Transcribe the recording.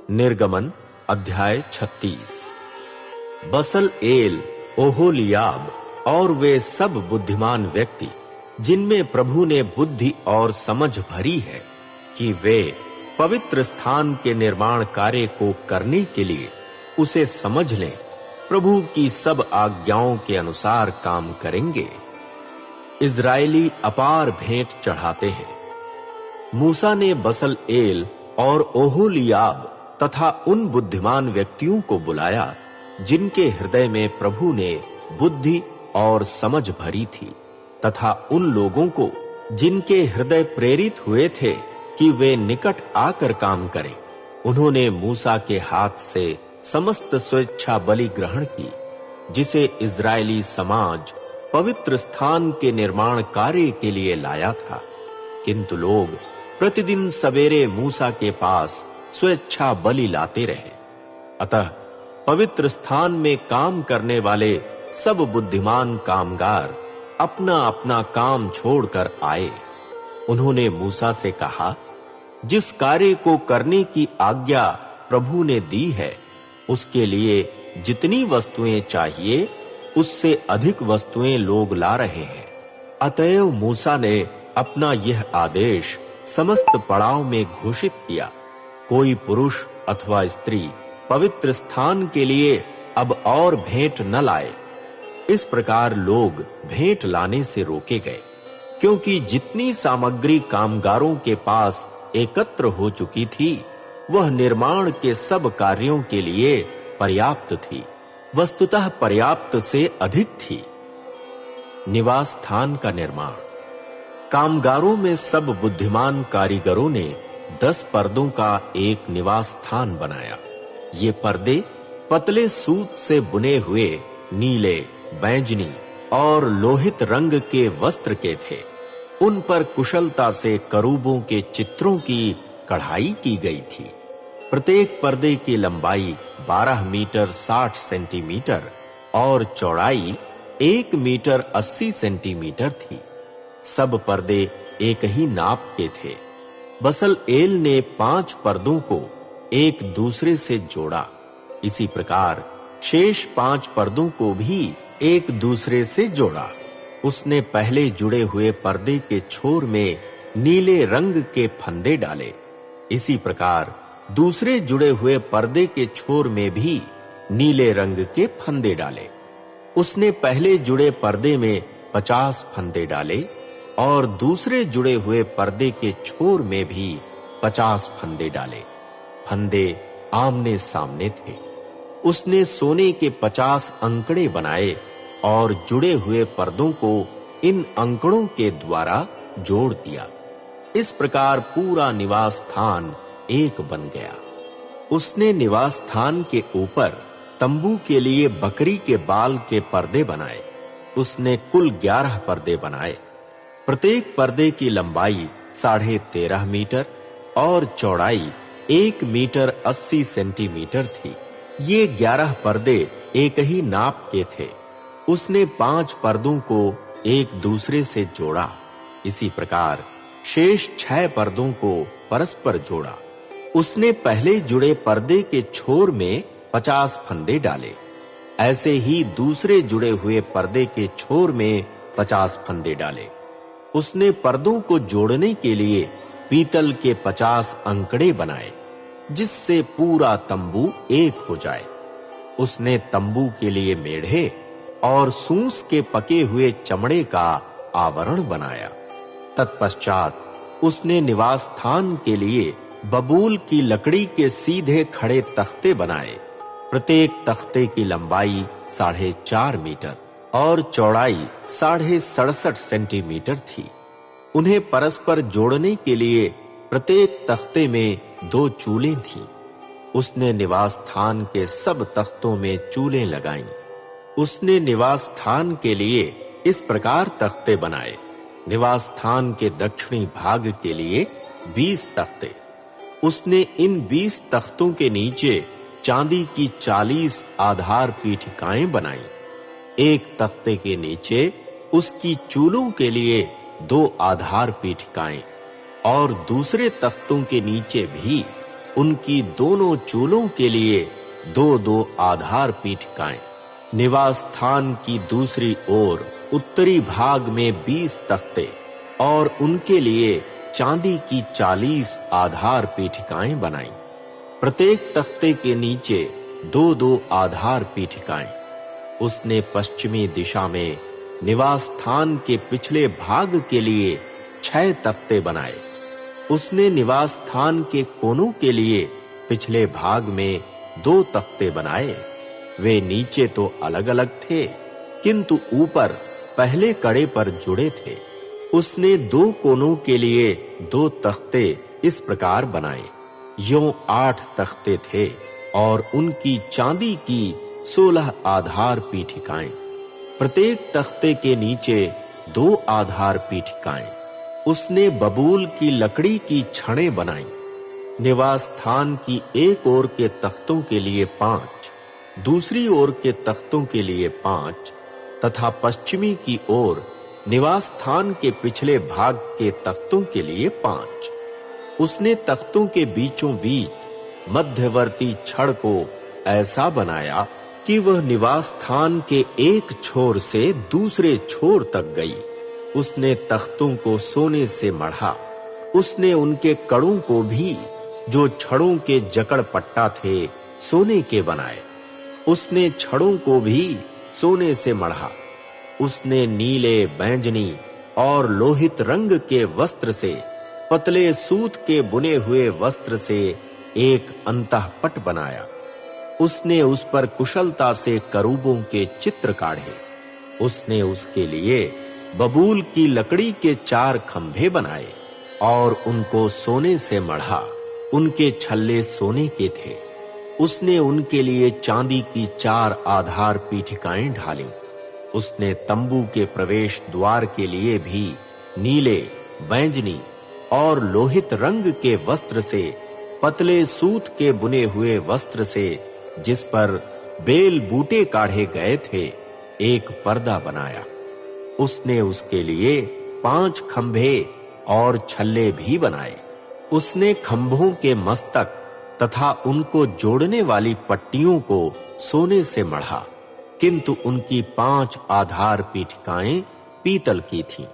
निर्गमन अध्याय 36। बसलएल, ओहोलियाब और वे सब बुद्धिमान व्यक्ति जिनमें प्रभु ने बुद्धि और समझ भरी है कि वे पवित्र स्थान के निर्माण कार्य को करने के लिए उसे समझ लें, प्रभु की सब आज्ञाओं के अनुसार काम करेंगे। इजरायली अपार भेंट चढ़ाते हैं। मूसा ने बसलएल और ओहोलियाब तथा उन बुद्धिमान व्यक्तियों को बुलाया जिनके हृदय में प्रभु ने बुद्धि और समझ भरी थी, तथा उन लोगों को जिनके हृदय प्रेरित हुए थे कि वे निकट आकर काम करें। उन्होंने मूसा के हाथ से समस्त स्वेच्छा बलि ग्रहण की, जिसे इजरायली समाज पवित्र स्थान के निर्माण कार्य के लिए लाया था। किंतु लोग प्रतिदिन सवेरे मूसा के पास स्वेच्छा बलि लाते रहे। अतः पवित्र स्थान में काम करने वाले सब बुद्धिमान कामगार अपना अपना काम छोड़कर आए। उन्होंने मूसा से कहा, जिस कार्य को करने की आज्ञा प्रभु ने दी है, उसके लिए जितनी वस्तुएं चाहिए उससे अधिक वस्तुएं लोग ला रहे हैं। अतएव मूसा ने अपना यह आदेश समस्त पड़ाव में घोषित किया, कोई पुरुष अथवा स्त्री पवित्र स्थान के लिए अब और भेंट न लाए। इस प्रकार लोग भेंट लाने से रोके गए, क्योंकि जितनी सामग्री कामगारों के पास एकत्र हो चुकी थी, वह निर्माण के सब कार्यों के लिए पर्याप्त थी, वस्तुतः पर्याप्त से अधिक थी। निवास स्थान का निर्माण। कामगारों में सब बुद्धिमान कारीगरों ने 10 पर्दों का एक निवास स्थान बनाया। ये पर्दे पतले सूत से बुने हुए नीले, बैंजनी और लोहित रंग के वस्त्र के थे। उन पर कुशलता से करूबों के चित्रों की कढ़ाई की गई थी। प्रत्येक पर्दे की लंबाई 12 मीटर 60 सेंटीमीटर और चौड़ाई 1 मीटर 80 सेंटीमीटर थी। सब पर्दे एक ही नाप के थे। बसलएल ने 5 पर्दों को एक दूसरे से जोड़ा। इसी प्रकार शेष 5 पर्दों को भी एक दूसरे से जोड़ा। उसने पहले जुड़े हुए पर्दे के छोर में नीले रंग के फंदे डाले। इसी प्रकार दूसरे जुड़े हुए पर्दे के छोर में भी नीले रंग के फंदे डाले। उसने पहले जुड़े पर्दे में 50 फंदे डाले और दूसरे जुड़े हुए पर्दे के छोर में भी 50 फंदे डाले। फंदे आमने सामने थे। उसने सोने के 50 अंकड़े बनाए और जुड़े हुए पर्दों को इन अंकड़ों के द्वारा जोड़ दिया। इस प्रकार पूरा निवास स्थान एक बन गया। उसने निवास स्थान के ऊपर तंबू के लिए बकरी के बाल के पर्दे बनाए। उसने कुल 11 पर्दे बनाए। प्रत्येक पर्दे की लंबाई 13.5 मीटर और चौड़ाई 1 मीटर 80 सेंटीमीटर थी। ये 11 पर्दे एक ही नाप के थे। उसने 5 पर्दों को एक दूसरे से जोड़ा। इसी प्रकार शेष 6 पर्दों को परस्पर जोड़ा। उसने पहले जुड़े पर्दे के छोर में 50 फंदे डाले। ऐसे ही दूसरे जुड़े हुए पर्दे के छोर में 50 फंदे डाले। उसने पर्दों को जोड़ने के लिए पीतल के 50 अंकड़े बनाए, जिससे पूरा तंबू एक हो जाए। उसने तंबू के लिए मेढ़े और सूंस के पके हुए चमड़े का आवरण बनाया। तत्पश्चात उसने निवास स्थान के लिए बबूल की लकड़ी के सीधे खड़े तख्ते बनाए। प्रत्येक तख्ते की लंबाई 4.5 मीटर और चौड़ाई 67.5 सेंटीमीटर थी। उन्हें परस्पर जोड़ने के लिए प्रत्येक तख्ते में 2 चूलें थीं। उसने निवास स्थान के सब तख्तों में चूलें लगाईं। उसने निवास स्थान के लिए इस प्रकार तख्ते बनाए। निवास स्थान के दक्षिणी भाग के लिए 20 तख्ते। उसने इन 20 तख्तों के नीचे चांदी की 40 आधार पीठिकाएं बनाई। एक तख्ते के नीचे उसकी चूलों के लिए 2 आधार पीठिकाएं और दूसरे तख्तों के नीचे भी उनकी दोनों चूलों के लिए 2-2 आधार पीठिकाएं। निवास स्थान की दूसरी ओर उत्तरी भाग में 20 तख्ते और उनके लिए चांदी की 40 आधार पीठिकाएं बनाई। प्रत्येक तख्ते के नीचे 2-2 आधार पीठिकाएं। उसने पश्चिमी दिशा में निवास स्थान के पिछले भाग के लिए 6 तख्ते बनाए। उसने निवास स्थान के कोनों के लिए पिछले भाग में 2 तख्ते बनाए। वे नीचे तो अलग-अलग थे, किंतु ऊपर पहले कड़े पर जुड़े थे। उसने 2 कोनों के लिए 2 तख्ते इस प्रकार बनाए। यों 8 तख्ते थे और उनकी चांदी की 16 आधार पीठिकाएं। प्रत्येक तख्ते के नीचे 2 आधार पीठिकाएं। उसने बबूल की लकड़ी की छड़ें बनाई। निवास स्थान की एक ओर के तख्तों के लिए 5, दूसरी ओर के तख्तों के लिए 5 तथा पश्चिमी की ओर निवास स्थान के पिछले भाग के तख्तों के लिए 5। उसने तख्तों के बीचों बीच मध्यवर्ती छड़ को ऐसा बनाया कि वह निवास स्थान के एक छोर से दूसरे छोर तक गई। उसने तख्तों को सोने से मढ़ा। उसने उनके कड़ों को भी, जो छड़ों के जकड़ पट्टा थे, सोने के बनाए। उसने छड़ों को भी सोने से मढ़ा। उसने नीले, बैंजनी और लोहित रंग के वस्त्र से, पतले सूत के बुने हुए वस्त्र से एक अंतःपट बनाया। उसने उस पर कुशलता से करूबों के चित्र काढ़े। उसने उसके लिए बबूल की लकड़ी के 4 खंभे बनाए और उनको सोने से मढ़ा। उनके छल्ले सोने के थे। उसने उनके लिए चांदी की 4 आधार पीठिकाएं ढालीं। उसने तंबू के प्रवेश द्वार के लिए भी नीले, बैंजनी और लोहित रंग के वस्त्र से, पतले सूत के बुने हुए वस्त्र से, जिस पर बेल बूटे काढ़े गए थे, एक पर्दा बनाया। उसने उसके लिए 5 खंभे और छल्ले भी बनाए। उसने खंभों के मस्तक तथा उनको जोड़ने वाली पट्टियों को सोने से मढ़ा, किंतु उनकी 5 आधार पीठिकाएं पीतल की थीं।